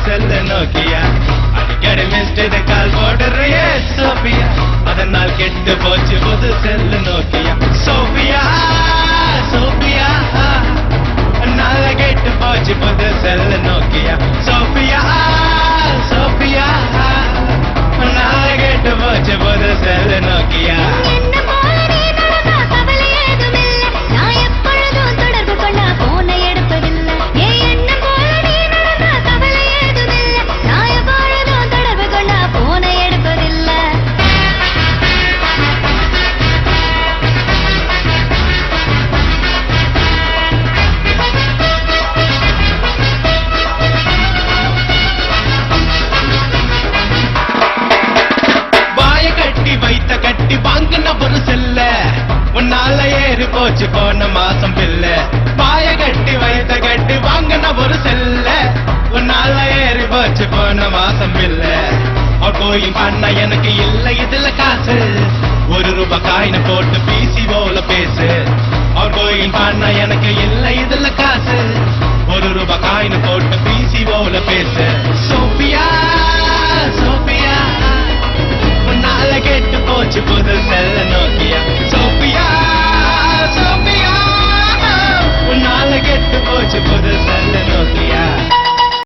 செல்ல நோக்கியா அடிக்கடி மிஸ்டேக் கால் போடுறியே சோபியா அதனால் கெட்டு போச்சு புது செல்ல நோக்கியா சோபியா சோபியா நாள கெட்டு போச்சு புது செல்ல நோக்கியா சோபியா சோபியா நாள கெட்டு போச்சு புது செல்ல நோக்கியா கட்டி வாங்கின ஒரு செல்ல உன்னால ஏறி போச்சு போன மாசம் பில்ல பாய கட்டி வைத்த கட்டி வாங்கின ஒரு செல்ல உன்னால ஏறி போச்சு போன மாசம் பில்ல கோயில் பண்ண எனக்கு இல்லை இதுல காசு ₹1 காயின போட்டு பிசி போல பேசு கோயில் பண்ண எனக்கு இல்லை இதுல காசு ₹1 காயின போட்டு பிசி போல பேசு